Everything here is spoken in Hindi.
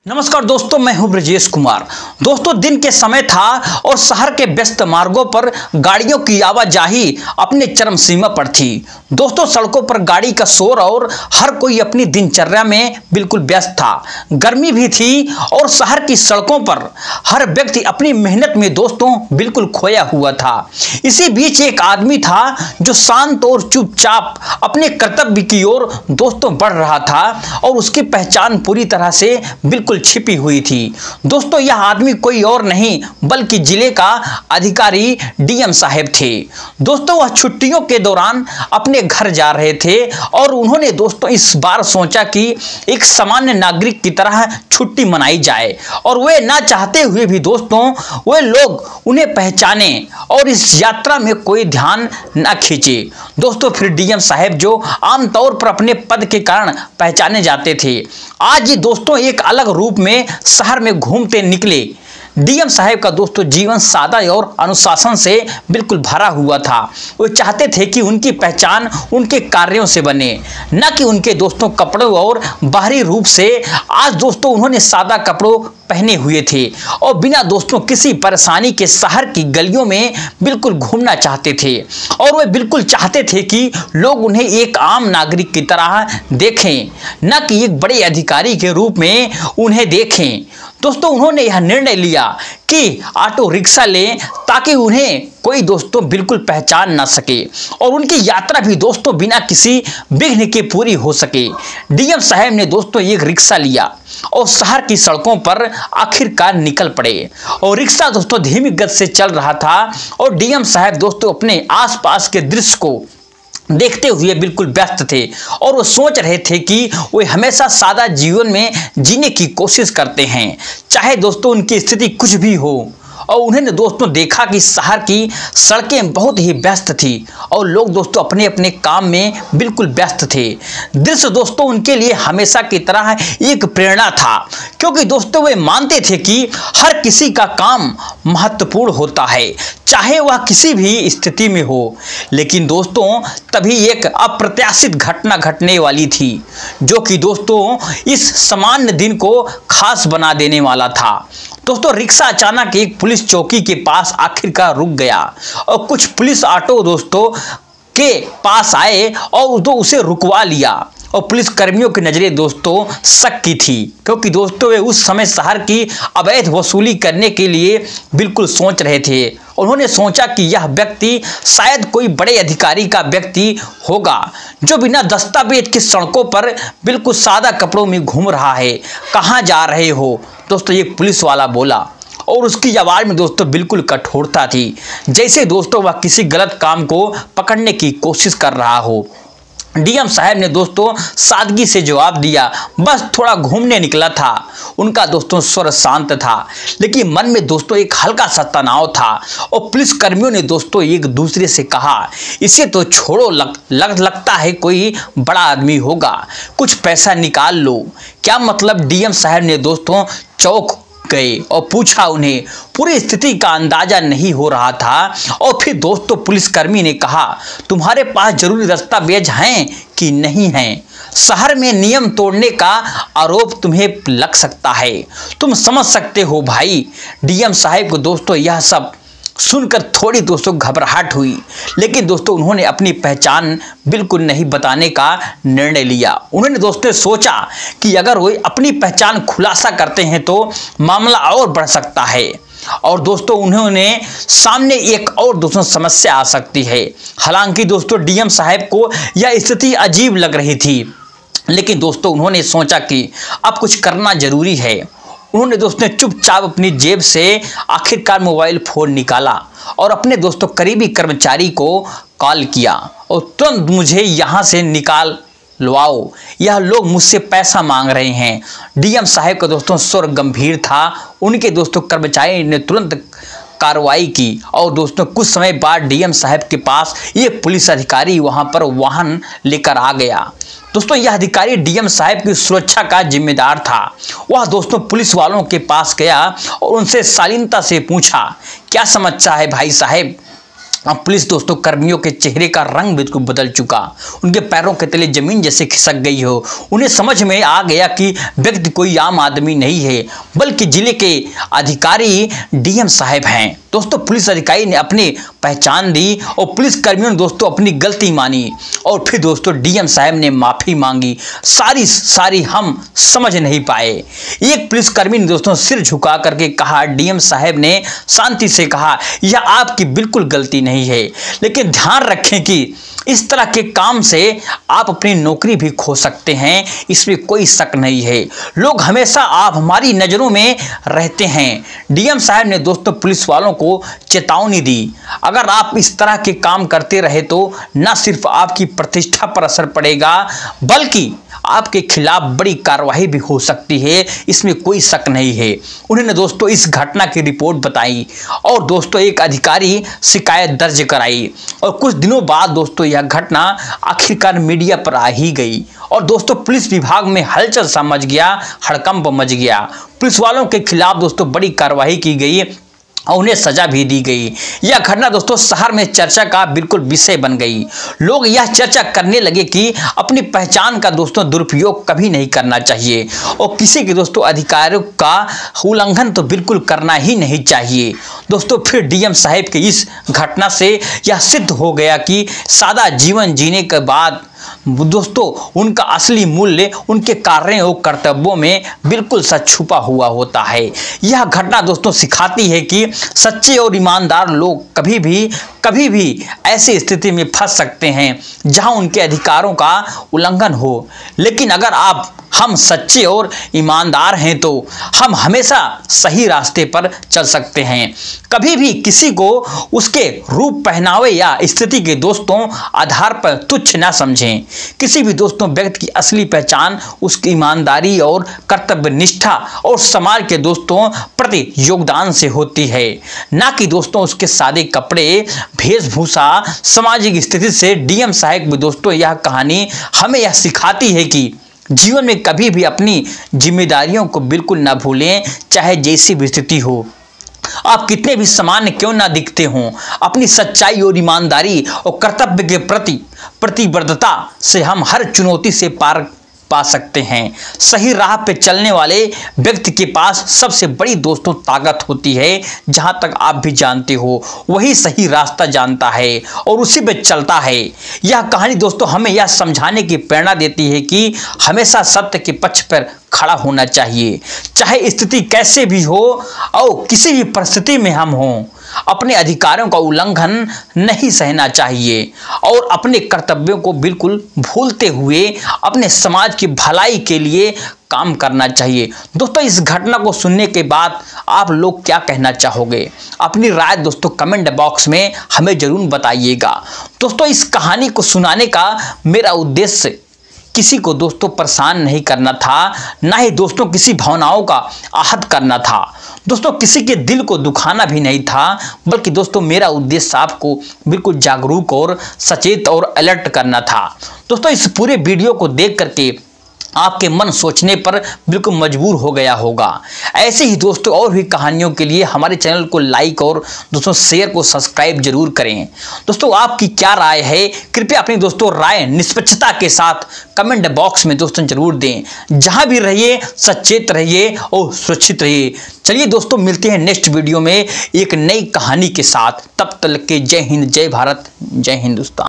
नमस्कार दोस्तों, मैं हूं ब्रजेश कुमार। दोस्तों, दिन के समय था और शहर के व्यस्त मार्गों पर गाड़ियों की आवाजाही अपने चरम सीमा पर थी। दोस्तों, सड़कों पर गाड़ी का शोर और हर कोई अपनी दिनचर्या में बिल्कुल व्यस्त था। गर्मी भी थी और शहर की सड़कों पर हर व्यक्ति अपनी मेहनत में दोस्तों बिल्कुल खोया हुआ था। इसी बीच एक आदमी था जो शांत और चुपचाप अपने कर्तव्य की ओर दोस्तों बढ़ रहा था और उसकी पहचान पूरी तरह से बिल्कुल छिपी हुई थी। दोस्तों, यह आदमी कोई और नहीं बल्कि जिले का अधिकारी डीएम साहब थे। दोस्तों, वह छुट्टियों के दौरान अपने घर जा रहे थे और उन्होंने दोस्तों इस बार सोचा कि एक सामान्य नागरिक की तरह छुट्टी मनाई जाए और वे ना चाहते हुए भी दोस्तों वे लोग उन्हें पहचाने और इस यात्रा में कोई ध्यान ना खींचे। दोस्तों, फिर डीएम साहब जो आमतौर पर अपने पद के कारण पहचाने जाते थे, आज ये दोस्तों एक अलग रूप में शहर में घूमते निकले। डीएम साहब का दोस्तों जीवन सादा और अनुशासन से बिल्कुल भरा हुआ था। वो चाहते थे कि उनकी पहचान उनके कार्यों से बने, न कि उनके दोस्तों कपड़ों और बाहरी रूप से। आज दोस्तों उन्होंने सादा कपड़ों पहने हुए थे और बिना दोस्तों किसी परेशानी के शहर की गलियों में बिल्कुल घूमना चाहते थे और वे बिल्कुल चाहते थे कि लोग उन्हें एक आम नागरिक की तरह देखें, न कि एक बड़े अधिकारी के रूप में उन्हें देखें। दोस्तों, उन्होंने यह निर्णय लिया कि ऑटो रिक्शा लें ताकि उन्हें कोई दोस्तों बिल्कुल पहचान ना सके और उनकी यात्रा भी दोस्तों बिना किसी विघ्न के पूरी हो सके। डीएम साहब ने दोस्तों एक रिक्शा लिया और शहर की सड़कों पर आखिरकार निकल पड़े और रिक्शा दोस्तों धीमी गति से चल रहा था और डीएम साहब दोस्तों अपने आसपास के दृश्य को देखते हुए बिल्कुल व्यस्त थे और वो सोच रहे थे कि वे हमेशा सादा जीवन में जीने की कोशिश करते हैं, चाहे दोस्तों उनकी स्थिति कुछ भी हो। और उन्होंने दोस्तों देखा कि शहर की सड़कें बहुत ही व्यस्त थी और लोग दोस्तों अपने अपने काम में बिल्कुल व्यस्त थे। दृश्य दोस्तों उनके लिए हमेशा की तरह एक प्रेरणा था, क्योंकि दोस्तों वे मानते थे कि हर किसी का काम महत्वपूर्ण होता है, चाहे वह किसी भी स्थिति में हो। लेकिन दोस्तों तभी एक अप्रत्याशित घटना घटने वाली थी, जो कि दोस्तों इस सामान्य दिन को खास बना देने वाला था। दोस्तों, रिक्शा अचानक एक पुलिस चौकी के पास आखिरकार रुक गया और कुछ पुलिस ऑटो दोस्तों के पास आए और उसे रुकवा लिया और पुलिस कर्मियों की नजरें दोस्तों शक की थी, क्योंकि दोस्तों वे उस समय शहर की अवैध वसूली करने के लिए बिल्कुल सोच रहे थे। उन्होंने सोचा कि यह व्यक्ति शायद कोई बड़े अधिकारी का व्यक्ति होगा जो बिना दस्तावेज के सड़कों पर बिल्कुल सादा कपड़ों में घूम रहा है। कहाँ जा रहे हो दोस्तों, ये पुलिस वाला बोला और उसकी आवाज़ में दोस्तों बिल्कुल कठोरता थी, जैसे दोस्तों वह किसी गलत काम को पकड़ने की कोशिश कर रहा हो। डीएम साहब ने दोस्तों सादगी से जवाब दिया, बस थोड़ा घूमने निकला था। उनका दोस्तों स्वर शांत था, लेकिन मन में दोस्तों एक हल्का सा तनाव था और पुलिस कर्मियों ने दोस्तों एक दूसरे से कहा, इसे तो छोड़ो, लगता है कोई बड़ा आदमी होगा, कुछ पैसा निकाल लो। क्या मतलब? डीएम साहब ने दोस्तों चौंक गए और पूछा। उन्हें पूरी स्थिति का अंदाजा नहीं हो रहा था और फिर दोस्तों पुलिसकर्मी ने कहा, तुम्हारे पास जरूरी दस्तावेज हैं कि नहीं हैं? शहर में नियम तोड़ने का आरोप तुम्हें लग सकता है, तुम समझ सकते हो भाई। डीएम साहब को दोस्तों यह सब सुनकर थोड़ी दोस्तों घबराहट हुई, लेकिन दोस्तों उन्होंने अपनी पहचान बिल्कुल नहीं बताने का निर्णय लिया। उन्होंने दोस्तों सोचा कि अगर वो अपनी पहचान खुलासा करते हैं तो मामला और बढ़ सकता है और दोस्तों उन्होंने सामने एक और दोस्तों समस्या आ सकती है। हालांकि दोस्तों डीएम साहब को यह स्थिति अजीब लग रही थी, लेकिन दोस्तों उन्होंने सोचा कि अब कुछ करना जरूरी है। उन्होंने दोस्तों चुपचाप अपनी जेब से आखिरकार मोबाइल फोन निकाला और अपने दोस्तों करीबी कर्मचारी को कॉल किया और तुरंत मुझे यहाँ से निकाल लवाओ, यह लोग मुझसे पैसा मांग रहे हैं। डीएम साहब का दोस्तों स्वर गंभीर था। उनके दोस्तों कर्मचारी ने तुरंत कार्रवाई की और दोस्तों कुछ समय बाद डीएम साहब के पास ये पुलिस अधिकारी वहां पर वाहन लेकर आ गया। दोस्तों यह अधिकारी डीएम साहब की सुरक्षा का जिम्मेदार था। वह दोस्तों पुलिस वालों के पास गया और उनसे शालीनता से पूछा, क्या समस्या है भाई साहब? अब पुलिस दोस्तों कर्मियों के चेहरे का रंग बिल्कुल बदल चुका, उनके पैरों के तले जमीन जैसे खिसक गई हो। उन्हें समझ में आ गया कि व्यक्ति कोई आम आदमी नहीं है बल्कि जिले के अधिकारी डीएम साहब हैं। दोस्तों पुलिस अधिकारी ने अपनी पहचान दी और पुलिस कर्मियों ने दोस्तों अपनी गलती मानी और फिर दोस्तों डीएम साहब ने माफ़ी मांगी। सारी हम समझ नहीं पाए। एक पुलिसकर्मी ने दोस्तों सिर झुका करके कहा, डीएम साहब ने शांति से कहा, यह आपकी बिल्कुल गलती नहीं है, लेकिन ध्यान रखें कि इस तरह के काम से आप अपनी नौकरी भी खो सकते हैं, इसमें कोई शक नहीं है। लोग हमेशा आप हमारी नज़रों में रहते हैं। डीएम साहब ने दोस्तों पुलिस वालों को चेतावनी दी, अगर आप इस तरह के काम करते रहे तो न सिर्फ आपकी प्रतिष्ठा पर असर पड़ेगा बल्कि आपके खिलाफ बड़ी कार्रवाई भी हो सकती है, इसमें कोई शक नहीं है। उन्होंने दोस्तों इस घटना की रिपोर्ट बताई और दोस्तों एक अधिकारी शिकायत दर्ज कराई और कुछ दिनों बाद दोस्तों यह घटना आखिरकार मीडिया पर आ ही गई और दोस्तों पुलिस विभाग में हलचल सा मच गया, हड़कंप मच गया। पुलिस वालों के खिलाफ दोस्तों बड़ी कार्रवाई की गई और उन्हें सजा भी दी गई। यह घटना दोस्तों शहर में चर्चा का बिल्कुल विषय बन गई। लोग यह चर्चा करने लगे कि अपनी पहचान का दोस्तों दुरुपयोग कभी नहीं करना चाहिए और किसी के दोस्तों अधिकारों का उल्लंघन तो बिल्कुल करना ही नहीं चाहिए। दोस्तों फिर डीएम साहब के इस घटना से यह सिद्ध हो गया कि सादा जीवन जीने के बाद दोस्तों उनका असली मूल्य उनके कार्यों और कर्तव्यों में बिल्कुल सच छुपा हुआ होता है। यह घटना दोस्तों सिखाती है कि सच्चे और ईमानदार लोग कभी भी ऐसी स्थिति में फंस सकते हैं जहां उनके अधिकारों का उल्लंघन हो, लेकिन अगर हम सच्चे और ईमानदार हैं तो हम हमेशा सही रास्ते पर चल सकते हैं। कभी भी किसी को उसके रूप, पहनावे या स्थिति के दोस्तों आधार पर तुच्छ ना समझें। किसी भी दोस्तों व्यक्ति की असली पहचान उसकी ईमानदारी और कर्तव्य निष्ठा और समाज के दोस्तों प्रति योगदान से होती है, ना कि दोस्तों उसके सादे कपड़े, वेशभूषा, सामाजिक स्थिति से। डीएम साहब दोस्तों यह कहानी हमें यह सिखाती है कि जीवन में कभी भी अपनी जिम्मेदारियों को बिल्कुल ना भूलें, चाहे जैसी भी स्थिति हो। आप कितने भी सामान्य क्यों ना दिखते हों, अपनी सच्चाई और ईमानदारी और कर्तव्य के प्रति प्रतिबद्धता से हम हर चुनौती से पार पा सकते हैं। सही राह पे चलने वाले व्यक्ति के पास सबसे बड़ी दोस्तों ताकत होती है। जहां तक आप भी जानते हो वही सही रास्ता जानता है और उसी पे चलता है। यह कहानी दोस्तों हमें यह समझाने की प्रेरणा देती है कि हमेशा सत्य के पक्ष पर खड़ा होना चाहिए, चाहे स्थिति कैसे भी हो और किसी भी परिस्थिति में हम हों। अपने अधिकारों का उल्लंघन नहीं सहना चाहिए और अपने कर्तव्यों को बिल्कुल भूलते हुए अपने समाज की भलाई के लिए काम करना चाहिए। दोस्तों इस घटना को सुनने के बाद आप लोग क्या कहना चाहोगे? अपनी राय दोस्तों कमेंट बॉक्स में हमें जरूर बताइएगा। दोस्तों इस कहानी को सुनाने का मेरा उद्देश्य किसी को दोस्तों परेशान नहीं करना था, ना ही दोस्तों किसी भावनाओं का आहत करना था, दोस्तों किसी के दिल को दुखाना भी नहीं था, बल्कि दोस्तों मेरा उद्देश्य आपको बिल्कुल जागरूक और सचेत और अलर्ट करना था। दोस्तों इस पूरे वीडियो को देख करके आपके मन सोचने पर बिल्कुल मजबूर हो गया होगा। ऐसे ही दोस्तों और भी कहानियों के लिए हमारे चैनल को लाइक और दोस्तों शेयर को सब्सक्राइब जरूर करें। दोस्तों आपकी क्या राय है? कृपया अपनी दोस्तों राय निष्पक्षता के साथ कमेंट बॉक्स में दोस्तों जरूर दें। जहां भी रहिए सचेत रहिए और सुरक्षित रहिए। चलिए दोस्तों मिलते हैं नेक्स्ट वीडियो में एक नई कहानी के साथ। तब तक के जय हिंद, जय भारत, जय हिंदुस्तान।